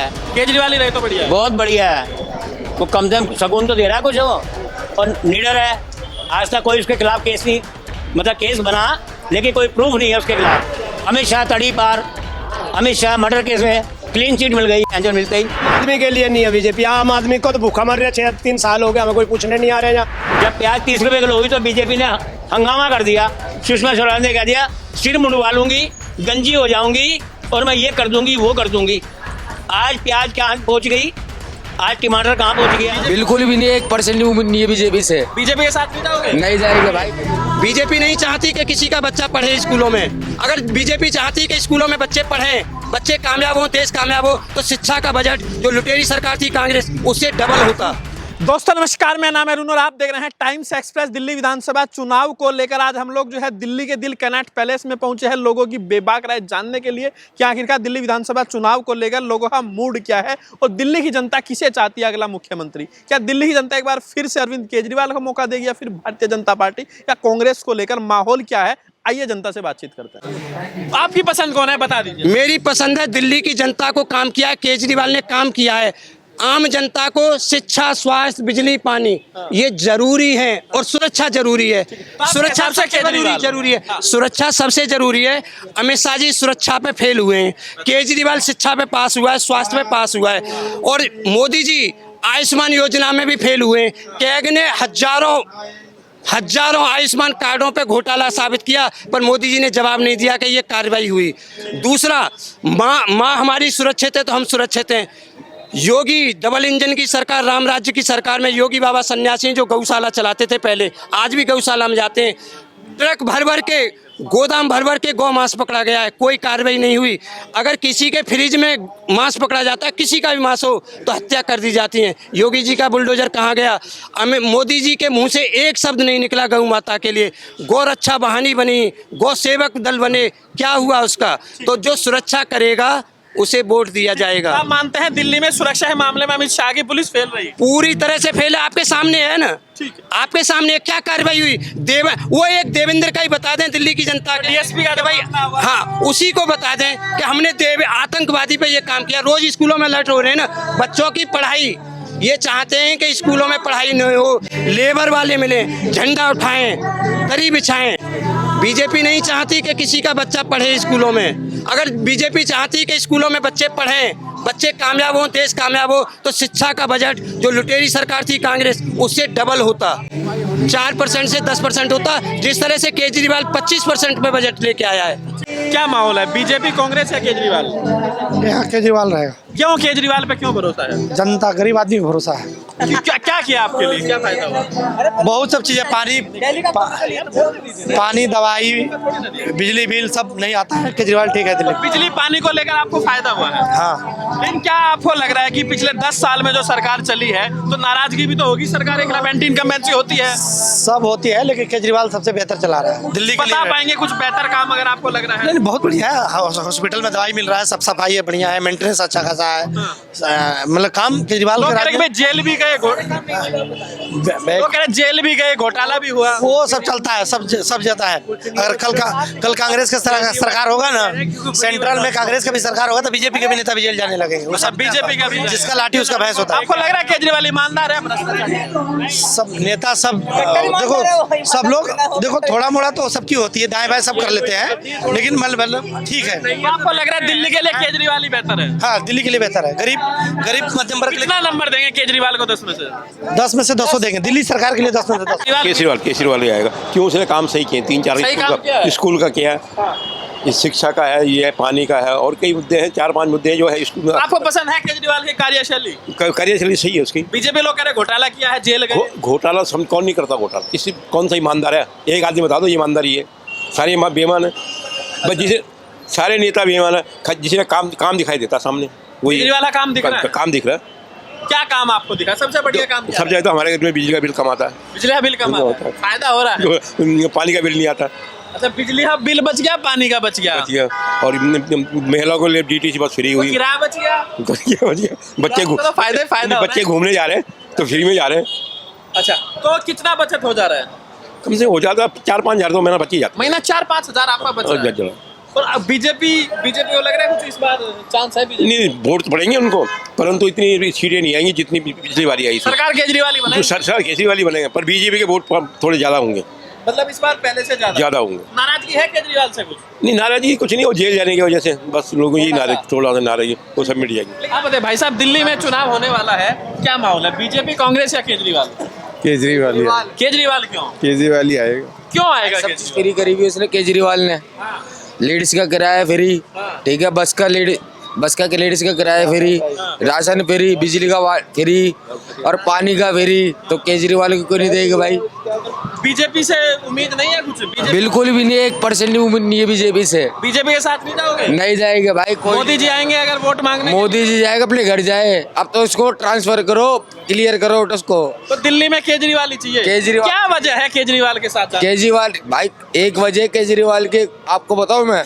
है। केजरीवाल ही रहे तो बढ़िया है। बहुत बढ़िया है, वो कम से कम सकून तो दे रहा है कुछ वो, और निडर है। आज तक कोई उसके खिलाफ केस नहीं, मतलब केस बना लेकिन कोई प्रूफ नहीं है उसके खिलाफ। अमित शाह तड़ी पार, अमित शाह मर्डर केस में क्लीन चिट मिल गई, एंजल मिलते ही। आदमी के लिए नहीं है बीजेपी, आम आदमी को तो भूखा मर रहा है। 3 साल हो गए, हमें कोई पूछने नहीं आ रहे हैं। जब प्याज 30 रुपए किलो हुई तो बीजेपी ने हंगामा कर दिया। सुषमा स्वराज ने कह दिया सिर मुंडवा लूंगी, गंजी हो जाऊंगी और मैं ये कर दूंगी वो कर दूंगी। आज प्याज कहाँ पहुंच गई, आज टमाटर कहाँ पहुंच गया। बिल्कुल भी नहीं, 1% उम्मीद नहीं है बीजेपी से। बीजेपी के साथ नहीं जाओगे? नहीं जाएगा भाई। बीजेपी नहीं चाहती कि किसी का बच्चा पढ़े स्कूलों में। अगर बीजेपी चाहती कि स्कूलों में बच्चे पढ़ें, बच्चे कामयाब हो, देश कामयाब हो, तो शिक्षा का बजट जो लुटेरी सरकार थी कांग्रेस, उससे डबल होता। दोस्तों नमस्कार, मेरा नाम है अरुण और आप देख रहे हैं टाइम्स एक्सप्रेस। दिल्ली विधानसभा चुनाव को लेकर आज हम लोग जो है दिल्ली के दिल कनॉट पैलेस में पहुंचे हैं लोगों की बेबाक राय जानने के लिए कि आखिरकार दिल्ली विधानसभा चुनाव को लेकर लोगों का मूड क्या है और दिल्ली की जनता किसे चाहती है अगला मुख्यमंत्री। क्या दिल्ली की जनता एक बार फिर से अरविंद केजरीवाल को मौका देगी या फिर भारतीय जनता पार्टी या कांग्रेस को लेकर माहौल क्या है, आइए जनता से बातचीत करते हैं। आपकी पसंद कौन है बता दीजिए। मेरी पसंद है, दिल्ली की जनता को काम किया है, केजरीवाल ने काम किया है। आम जनता को शिक्षा, स्वास्थ्य, बिजली, पानी ये जरूरी है और सुरक्षा जरूरी है। सुरक्षा सबसे जरूरी है, सुरक्षा सबसे जरूरी है। अमित शाह जी सुरक्षा पे फेल हुए हैं, केजरीवाल शिक्षा पे पास हुआ है, स्वास्थ्य पे पास हुआ है, और मोदी जी आयुष्मान योजना में भी फेल हुए हैं। कैग ने हजारों आयुष्मान कार्डों पे घोटाला साबित किया, पर मोदी जी ने जवाब नहीं दिया कि ये कार्रवाई हुई। दूसरा, माँ हमारी सुरक्षित है तो हम सुरक्षित हैं। योगी डबल इंजन की सरकार, राम राज्य की सरकार में योगी बाबा सन्यासी जो गौशाला चलाते थे पहले, आज भी गौशाला में जाते हैं, ट्रक भर भर के, गोदाम भर भर के गौ मांस पकड़ा गया है, कोई कार्रवाई नहीं हुई। अगर किसी के फ्रिज में मांस पकड़ा जाता है, किसी का भी मांस हो, तो हत्या कर दी जाती है। योगी जी का बुलडोजर कहाँ गया? मोदी जी के मुंह से एक शब्द नहीं निकला गौ माता के लिए। गौ रक्षा वाहिनी बनी, गौ सेवक दल बने, क्या हुआ उसका? तो जो सुरक्षा करेगा उसे वोट दिया जाएगा। आप मानते हैं दिल्ली में सुरक्षा के मामले में अमित शाह की पुलिस फेल रही है? पूरी तरह से फेल है, आपके सामने है ना। ठीक है। आपके सामने क्या कार्रवाई हुई? वो एक देवेंद्र का ही बता दें दिल्ली की जनता को, डीएसपी का भाई, हाँ उसी को बता दें कि हमने आतंकवादी पे ये काम किया। रोज स्कूलों में अलर्ट हो रहे हैं ना, बच्चों की पढ़ाई, ये चाहते हैं कि स्कूलों में पढ़ाई नहीं हो, लेबर वाले मिले, झंडा उठाएं, दरी बिछाएं। बीजेपी नहीं चाहती कि किसी का बच्चा पढ़े स्कूलों में। अगर बीजेपी चाहती कि स्कूलों में बच्चे पढ़ें, बच्चे कामयाब हो, देश कामयाब हो, तो शिक्षा का बजट जो लुटेरी सरकार थी कांग्रेस, उससे डबल होता। 4% से 10% होता। जिस तरह से केजरीवाल 25% में बजट लेके आया है। क्या माहौल है, बीजेपी, कांग्रेस या केजरीवाल? यहाँ केजरीवाल रहेगा। क्यों केजरीवाल पे क्यों भरोसा है? जनता, गरीब आदमी को भरोसा है। क्या किया आपके लिए, क्या फायदा हुआ? बहुत सब चीजें, पानी, दवाई, बिजली बिल सब नहीं आता है। केजरीवाल ठीक है दिल्ली। बिजली पानी को लेकर आपको फायदा हुआ है? हाँ। लेकिन क्या आपको लग रहा है कि पिछले 10 साल में जो सरकार चली है तो नाराजगी भी तो होगी, सरकार के खिलाफ एंटी इनकम्बेंसी होती है, सब होती है, लेकिन केजरीवाल सबसे बेहतर चला रहा है दिल्ली के लिए। बता पाएंगे कुछ बेहतर काम अगर आपको लग रहा है? नहीं, बहुत बढ़िया है। हॉस्पिटल में दवाई मिल रहा है, सब सफाई है, बढ़िया है, मेंटेनेंस अच्छा खासा है। मतलब काम केजरीवाल के राज में। जेल भी गए, जेल भी गए, घोटाला भी हुआ, वो सब चलता है, सब जाता है। अगर कल कांग्रेस का सरकार होगा ना, सेंट्रल में कांग्रेस का भी सरकार होगा, तो बीजेपी के भी नेता भी जेल जाने लगेंगे। वो सब बीजेपी का भी, जिसका लाठी उसका भैंस होता है। आपको लग रहा है केजरीवाल ईमानदार है? सब नेता, सब देखो, सब लोग देखो, थोड़ा मोड़ा तो सबकी होती है, दाएं बाएं सब कर लेते हैं, लेकिन मतलब ठीक है। आपको लग रहा है दिल्ली के लिए केजरीवाल ही बेहतर है? हाँ, दिल्ली के लिए बेहतर है। गरीब मध्यम वर्ग के लिए। कितना नंबर देंगे केजरीवाल को 10 में से? 10 में से 10 देंगे। दिल्ली सरकार के लिए 10 में से 10। केजरीवाल ही आएगा। क्यों? उसने काम सही किए, 3-4 स्कूल का किया, इस शिक्षा का है, ये पानी का है, और कई मुद्दे हैं, 4-5 मुद्दे हैं जो है स्कूल में। आपको पसंद है केजरीवाल की कार्यशैली? कार्यशैली सही है उसकी। बीजेपी लोग कह रहे घोटाला किया है, जेल गए। घोटाला कौन नहीं करता घोटाला? किसी कौन सा ईमानदार है? एक आदमी बता दो ईमानदारी है। सारे बेईमान है, बस जिसे सारे नेता बेईमान है, जिसे काम दिखाई देता सामने, वही केजरीवाल का काम दिख रहा है। काम दिख रहा है। क्या काम आपको दिखा? सबसे बढ़िया काम क्या? सब जगह तो हमारे घर में बिजली का बिल कम आता है। बिजली का बिल कम आता है, फायदा हो रहा है। पानी का बिल नहीं आता। अच्छा, बिजली का बिल बच गया, पानी का बच गया, और महिलाओं को डीटीसी बस फ्री हुई, किराया बच गया, बच्चे घूमने जा रहे हैं तो फ्री में जा रहे हैं। अच्छा, तो कितना बचत हो जा रहा है? कम से हो जाता 4-5 हज़ार तो महीना बच ही जाता। महीना 4-5 हज़ार आपका बच रहा है। पर अब बीजेपी को लग रहा है कुछ इस बार चांस है बीजेपी? नहीं वोट तो पड़ेंगे उनको, परंतु इतनी सीटें नहीं आएंगी जितनी पिछली बारी आई थी। सरकार केजरीवाल ही बनाएगी? सरकार केजरीवाल ही बनेगा, पर बीजेपी के वोट थोड़े ज्यादा होंगे, मतलब इस बार पहले से ज्यादा होंगे। नाराजगी है केजरीवाल से कुछ? नहीं नाराजगी कुछ नहीं, वो जेल जाने की वजह से बस लोगों की थोड़ा सा नाराजगी वो सब मिट जाएगी। आप बताइए भाई साहब, दिल्ली में चुनाव होने वाला है, क्या माहौल है? बीजेपी, कांग्रेस या केजरीवाल? केजरीवाल ही केजरीवाल क्यों? केजरीवाल ही आएगा। क्यों आएगा सब केजरीवाल? फ्री करी हुई उसने केजरीवाल ने। लेडीज का किराया फ्री, ठीक है, बस का लेडीज का किराया फ्री, राशन फ्री, बिजली का फ्री और पानी का फ्री। तो केजरीवाल को क्यों नहीं देगा भाई? बीजेपी से उम्मीद नहीं है कुछ? बीजेपी बिल्कुल भी नहीं, 1% उम्मीद नहीं है बीजेपी से। बीजेपी के साथ नहीं जाओगे? नहीं जाएगा भाई कोई। मोदी जी आएंगे अगर वोट मांगने? मोदी जी जाएगा, अपने घर जाए। अब तो उसको ट्रांसफर करो, क्लियर करो उसको। तो दिल्ली में केजरीवाल ही चाहिए? केजरीवाल। क्या वजह है केजरीवाल के साथ जाने? केजरीवाल भाई, एक वजह केजरीवाल के आपको बताऊं मैं,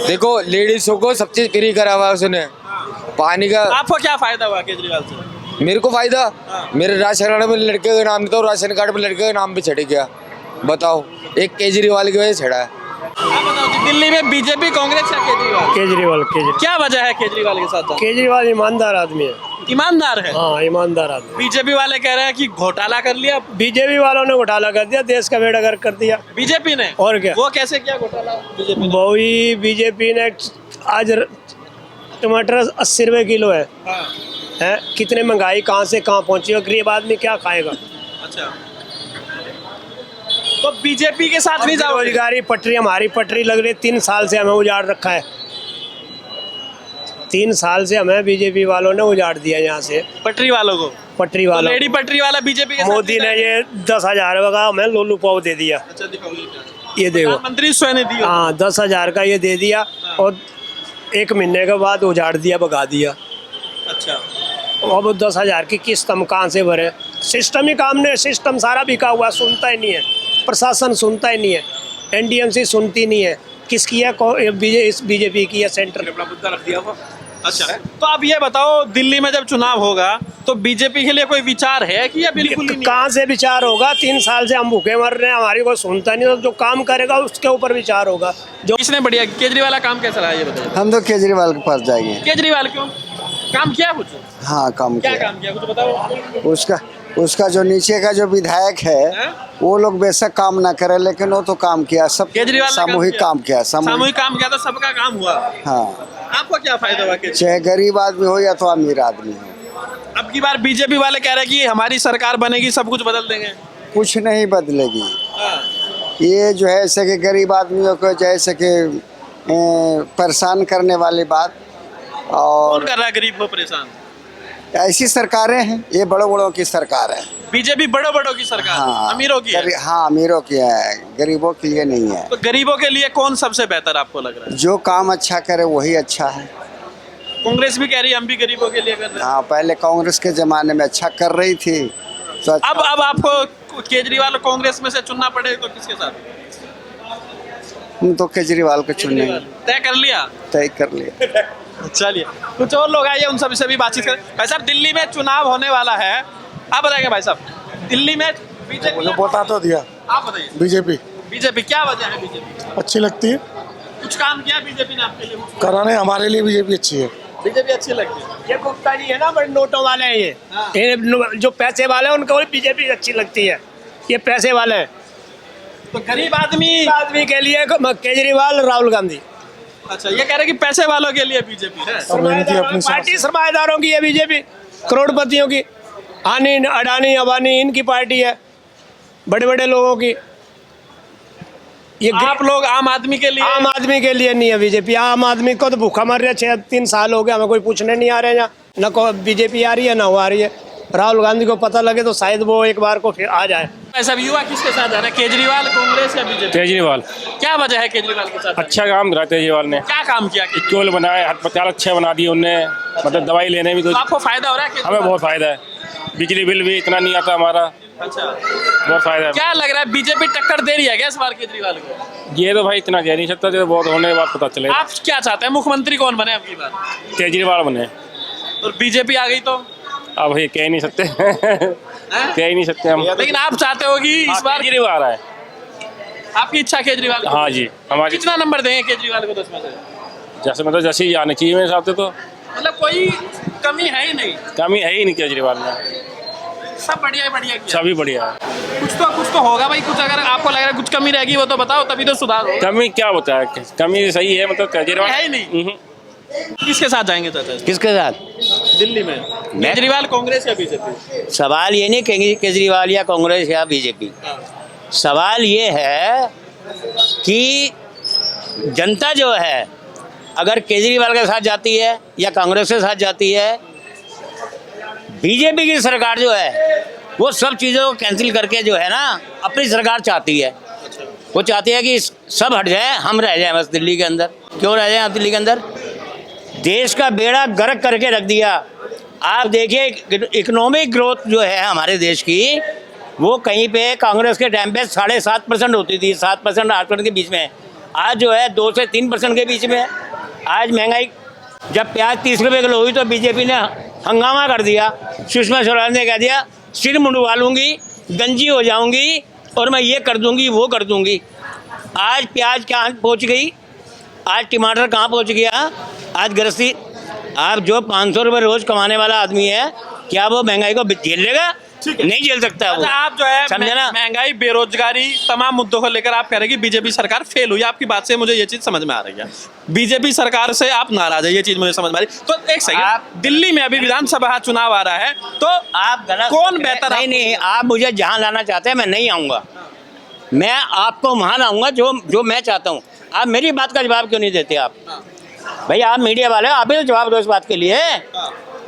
देखो लेडीजों को सब चीज फ्री करा हुआ है उसने। पानी का आपको क्या फायदा हुआ केजरीवाल से? मेरे को फायदा, मेरे राशन कार्ड में लड़के का नाम नहीं था, राशन कार्ड में लड़के का नाम भी चढ़ गया। बताओ, एक केजरीवाल की वजह से चढ़ा है। आप बताओ जी, दिल्ली में बीजेपी, कांग्रेस या केजरीवाल? केजरीवाल क्या वजह है केजरीवाल के साथ जाने? केजरीवाल ईमानदार आदमी है। ईमानदार है? हाँ ईमानदार आदमी। बीजेपी वाले कह रहे हैं कि घोटाला कर लिया। बीजेपी वालों ने घोटाला कर दिया, देश का बेड़ा गर्क कर दिया। बीजेपी ने? और क्या? वो कैसे किया घोटाला बीजेपी ने? वही बीजेपी ने आज टमाटर 80 रुपए किलो है। हैं? कितने महंगाई कहाँ से कहाँ पहुंची है, गरीब आदमी क्या खाएगा? अच्छा, तो बीजेपी के साथ नहीं जाओगे? बेरोजगारी पटरी, हमारी पटरी लग रही है, 3 साल से हमें उजाड़ रखा है। 3 साल से हमें बीजेपी वालों ने उजाड़ दिया यहाँ से, पटरी वालों को। पटरी तो वालों। लेडी पटरी वाला बीजेपी के साथ मोदी ने ये 10,000 का हमें लोलू पाव दे दिया। अच्छा दिखाओ ये देखो, प्रधानमंत्री स्वयं ने दी। हाँ 10,000 का ये दे दिया और 1 महीने के बाद उजाड़ दिया, भगा दिया। अच्छा, अब 10,000 की किस्त हम कहाँ से भरे? सिस्टम ही काम नहीं, सिस्टम सारा बिका हुआ, सुनता ही नहीं है प्रशासन, सुनता ही नहीं है, एनडीएमसी सुनती नहीं है। किसकी है? बीजेपी की है, सेंटर। मुद्दा रख दिया हुआ। अच्छा, तो अब ये बताओ, दिल्ली में जब चुनाव होगा तो बीजेपी के लिए कोई विचार है कि या बिल्कुल ही नहीं? कहाँ से विचार होगा? 3 साल से हम भूखे मर रहे हैं, हमारी कोई सुनता नहीं। तो जो काम करेगा उसके ऊपर विचार होगा। जो किसने बढ़िया केजरीवाल का काम कैसा रहा ये बताइए? हम तो केजरीवाल के पास जाएंगे। केजरीवाल क्यों? काम किया कुछ? हाँ काम क्या किया। काम किया कुछ बताओ। उसका जो नीचे का जो विधायक है वो लोग बेशक काम ना करे, लेकिन वो तो काम किया, सब केजरीवाल ने सामूहिक काम किया। सामूहिक काम किया तो सबका काम हुआ। हाँ, आपको क्या फायदा हुआ? चाहे गरीब आदमी हो या तो अमीर आदमी हो। अब की बार बीजेपी वाले कह रहे हैं कि हमारी सरकार बनेगी, सब कुछ बदल देंगे। कुछ नहीं बदलेगी। हाँ। ये जो है ऐसे कि गरीब आदमियों को जैसे कि परेशान करने वाली बात, कौन और कर रहा है गरीब को परेशान? ऐसी सरकारें हैं, ये बड़ों बड़ों की सरकार है। बीजेपी बड़ों बड़ों की सरकार, हाँ, अमीरों की है। हाँ अमीरों की है, गरीबों के लिए नहीं है। तो गरीबों के लिए कौन सबसे बेहतर आपको लग रहा है? जो काम अच्छा करे वही अच्छा है। कांग्रेस भी कह रही है हम भी गरीबों के लिए कर रहे हैं। हाँ, पहले कांग्रेस के जमाने में अच्छा कर रही थी तो अच्छा। अब आपको केजरीवाल कांग्रेस में से चुनना पड़े तो किसके साथ? हम तो केजरीवाल को चुने, तय कर लिया? तय कर लिया। चलिए, कुछ और लोग आइए, उन सभी से भी बातचीत करें। भाई साहब, दिल्ली में चुनाव होने वाला है, आप बताइए भाई साहब, दिल्ली में बीजेपी? बता तो दिया, आप बताइए। बीजेपी क्या वजह है? बीजेपी अच्छी लगती है, कुछ काम किया बीजेपी ने आपके लिए? कराने हमारे लिए बीजेपी अच्छी है। बीजेपी अच्छी लगती है। ये गुप्ता जी है ना, बड़े नोटों वाले हैं ये जो पैसे वाले हैं उनको बीजेपी अच्छी लगती है। ये पैसे वाले हैं। तो गरीब आदमी के लिए केजरीवाल, राहुल गांधी। अच्छा, ये कह रहे कि पैसे वालों के लिए बीजेपी है। पार्टी सरमाएदारों की है बीजेपी, करोड़पतियों की, अडानी अंबानी इनकी पार्टी है, बड़े बड़े लोगों की। ये आप लोग आम आदमी के लिए? आम आदमी के लिए नहीं है बीजेपी। आम आदमी को तो भूखा मर रहा है, 3 साल हो गए, हमें कोई पूछने नहीं आ रहे हैं। न को बीजेपी आ रही है, ना वो आ रही है। राहुल गांधी को पता लगे तो शायद वो एक बार को फिर आ जाए। ऐसा युवा किसके साथ जाना है, केजरीवाल, कांग्रेस या बीजेपी? केजरीवाल। क्या वजह है केजरीवाल के साथ? अच्छा काम करा केजरीवाल ने। क्या काम किया? केवल बनाए, अस्पताल अच्छे बना दिए उनने, मतलब दवाई लेने में तो आपको फायदा हो रहा है? हमें बहुत फायदा है। बिजली बिल भी इतना नहीं आता हमारा। अच्छा, बहुत फायदा है। क्या लग रहा है, बीजेपी टक्कर दे रही है क्या इस बार केजरीवाल को? ये तो भाई इतना कह नहीं सकता, जो बहुत होने के बाद पता चलेगा। आप क्या चाहते हैं, मुख्यमंत्री कौन बने आपकी बार? केजरीवाल बने। और बीजेपी आ गई तो? अब ये कह नहीं सकते कह ही नहीं सकते हम। लेकिन आप चाहते हो कि इस बार केजरीवाल आ रहा है। आपकी इच्छा केजरीवाल को? हाँ जी, हमारी कितना नंबर देंगे केजरीवाल को 10 में से? जैसे मतलब जैसे ही आने चाहिए मेरे हिसाब से, तो मतलब कोई कमी है ही नहीं, कमी है ही नहीं केजरीवाल में, सब बढ़िया बढ़िया किया। सभी बढ़िया है। कुछ तो होगा भाई, कुछ अगर आपको लग रहा है कुछ कमी रहेगी वो तो बताओ, तभी तो सुधार होगा। कमी क्या होता है, कमी सही है, मतलब केजरीवाल है ही नहीं। किसके साथ जाएंगे चाचा जी? किसके साथ? दिल्ली में केजरीवाल, कांग्रेस या बीजेपी? सवाल ये नहीं कि केजरीवाल या कांग्रेस या बीजेपी, सवाल ये है कि जनता जो है अगर केजरीवाल के साथ जाती है या कांग्रेस के साथ जाती है, बीजेपी की सरकार जो है वो सब चीज़ों को कैंसिल करके जो है ना अपनी सरकार चाहती है। वो चाहती है कि सब हट जाए, हम रह जाएं बस दिल्ली के अंदर। क्यों रह जाएं आप दिल्ली के अंदर? देश का बेड़ा गर्क करके रख दिया। आप देखिए इकोनॉमिक ग्रोथ जो है हमारे देश की, वो कहीं पे कांग्रेस के टाइम पे 7.5% होती थी, 7% 8% के बीच में। आज जो है 2 से 3% के बीच में। आज महंगाई, जब प्याज 30 रुपये किलो हुई तो बीजेपी ने हंगामा कर दिया। सुषमा स्वराज ने कह दिया सिर मुंडवा लूँगी, गंजी हो जाऊँगी और मैं ये कर दूँगी वो कर दूँगी। आज प्याज कहाँ पहुँच गई, आज टमाटर कहाँ पहुँच गया, आज गृहस्थी। आप जो 500 रुपये रोज़ कमाने वाला आदमी है, क्या वो महंगाई को झेल लेगा? नहीं झेल सकता वो। आप जो है समझे ना? महंगाई, बेरोजगारी, तमाम मुद्दों को लेकर आप कह रहे हैं कि बीजेपी सरकार फेल हुई। आपकी बात से मुझे ये चीज समझ में आ रही है, बीजेपी सरकार से आप नाराज है, ये चीज मुझे समझ में आ रही। तो एक सेकंड, दिल्ली में अभी विधानसभा चुनाव आ रहा है, तो आप गलत कौन बेहतर? नहीं, आप मुझे जहाँ लाना चाहते हैं मैं नहीं आऊँगा। मैं आपको वहाँ लाऊंगा जो मैं चाहता हूँ। आप मेरी बात का जवाब क्यों नहीं देते? आप भाई आप मीडिया वाले, आप ही तो जवाब दो इस बात के लिए।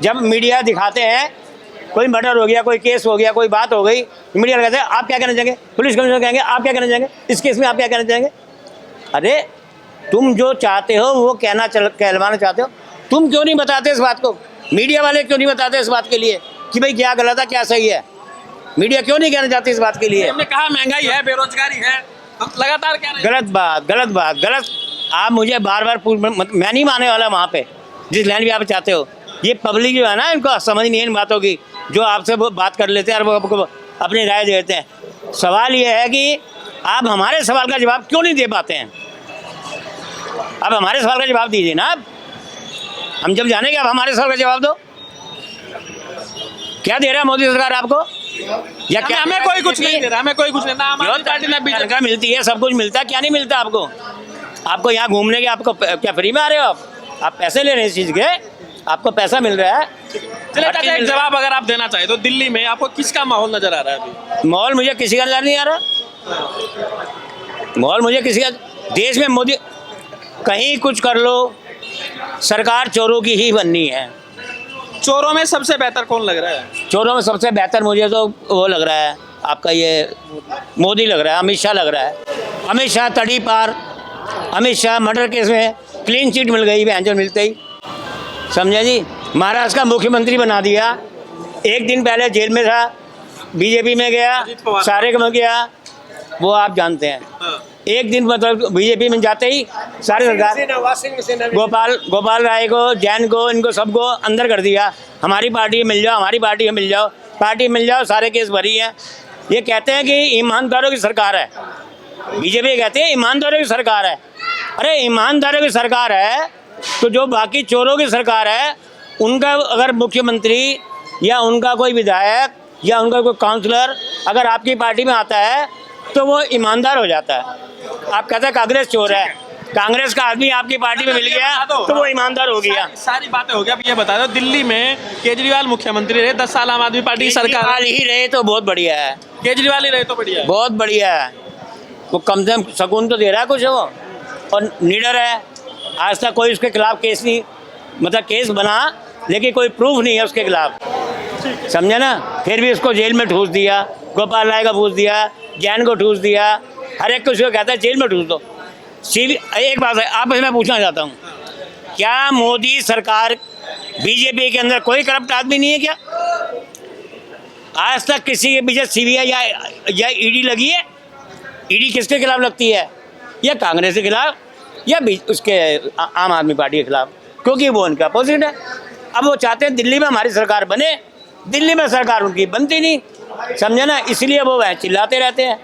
जब मीडिया दिखाते हैं कोई मर्डर हो गया, कोई केस हो गया, कोई बात हो गई, मीडिया कहते हैं आप क्या कहना चाहेंगे, पुलिस कमिश्नर कहेंगे आप क्या कहना चाहेंगे, इस केस में आप क्या कहना चाहेंगे। अरे तुम जो चाहते हो वो कहलवाना चाहते हो, तुम क्यों नहीं बताते इस बात को? मीडिया वाले क्यों नहीं बताते इस बात के लिए कि भाई क्या गलत है क्या सही है? मीडिया क्यों नहीं कहना चाहती इस बात के लिए? हमने कहा महंगाई है, बेरोजगारी है, हम लगातार कह रहे हैं। गलत बात। आप मुझे बार बार मैं नहीं मानने वाला वहाँ पे जिस लाइन भी आप चाहते हो। ये पब्लिक जो है ना, इनको समझ नहीं है इन बातों की, जो आपसे वो बात कर लेते हैं और वो आपको अपनी राय देते हैं। सवाल ये है कि आप हमारे सवाल का जवाब क्यों नहीं दे पाते हैं? आप हमारे सवाल का जवाब दीजिए ना। आप हम जब जानेंगे आप हमारे सवाल का जवाब दो। क्या दे रहा है मोदी सरकार आपको? या क्या हमें कोई कुछ नहीं दे रहा, हमें कोई कुछ नहीं। ना हमारी पार्टी ना बीजेपी तनख्वाह मिलती है, सब कुछ मिलता है, क्या नहीं मिलता आपको? आपको यहाँ घूमने के आपको क्या फ्री में आ रहे हो? आप पैसे ले रहे हैं इस चीज़ के, आपको पैसा मिल रहा है। चलिए चाचा, एक जवाब अगर आप देना चाहे तो दिल्ली में आपको किसका माहौल नजर आ रहा है अभी? माहौल मुझे किसी का नजर नहीं आ रहा। माहौल मुझे किसी का, देश में मोदी कहीं कुछ कर लो, सरकार चोरों की ही बननी है। चोरों में सबसे बेहतर कौन लग रहा है? चोरों में सबसे बेहतर मुझे तो वो लग रहा है, आपका ये मोदी लग रहा है, अमित शाह लग रहा है। अमित शाह तड़ी पार, अमित शाह मर्डर केस में क्लीन चिट मिल गई बहन मिलते ही, समझे जी। महाराष्ट्र का मुख्यमंत्री बना दिया। एक दिन पहले जेल में था, बीजेपी में गया, सारे में गया, वो आप जानते हैं। एक दिन मतलब बीजेपी में जाते ही सारी सरकार गोपाल राय को, जैन को, इनको सबको अंदर कर दिया। हमारी पार्टी में मिल जाओ, हमारी पार्टी में मिल जाओ, पार्टी में मिल जाओ, सारे केस भरी हैं। ये कहते हैं कि ईमानदारों की सरकार है, बीजेपी कहते हैं ईमानदारों की सरकार है। अरे ईमानदारों की सरकार है तो जो बाकी चोरों की सरकार है, उनका अगर मुख्यमंत्री या उनका कोई विधायक या उनका कोई काउंसलर अगर आपकी पार्टी में आता है तो वो ईमानदार हो जाता है। आप कहते हैं कांग्रेस चोर है, कांग्रेस का आदमी आपकी पार्टी में मिल गया तो वो ईमानदार हो गया। सारी बातें हो गया। अब ये बता दो, दिल्ली में केजरीवाल मुख्यमंत्री रहे, 10 साल आम आदमी पार्टी की सरकार ही रहे तो बहुत बढ़िया है। केजरीवाल ही रहे तो बढ़िया है, बहुत बढ़िया है। वो कम से कम सुकून तो दे रहा है कुछ, वो और निडर है। आज तक कोई उसके खिलाफ केस नहीं, मतलब केस बना लेकिन कोई प्रूफ नहीं है उसके खिलाफ, समझे ना। फिर भी उसको जेल में ठूस दिया, गोपाल राय का ठूस दिया, जैन को ठूस दिया, हर एक को उसको कहता है जेल में ठूस दो। एक बात है आप मैं पूछना चाहता हूँ, क्या मोदी सरकार बीजेपी के अंदर कोई करप्ट आदमी नहीं है क्या? आज तक किसी के पीछे सीबीआई या ईडी लगी है? ईडी किसके खिलाफ लगती है? या कांग्रेस के खिलाफ या उसके आम आदमी पार्टी के खिलाफ, क्योंकि वो उनका अपोजिट है। अब वो चाहते हैं दिल्ली में हमारी सरकार बने, दिल्ली में सरकार उनकी बनती नहीं, समझे ना, इसलिए वो वह चिल्लाते रहते हैं।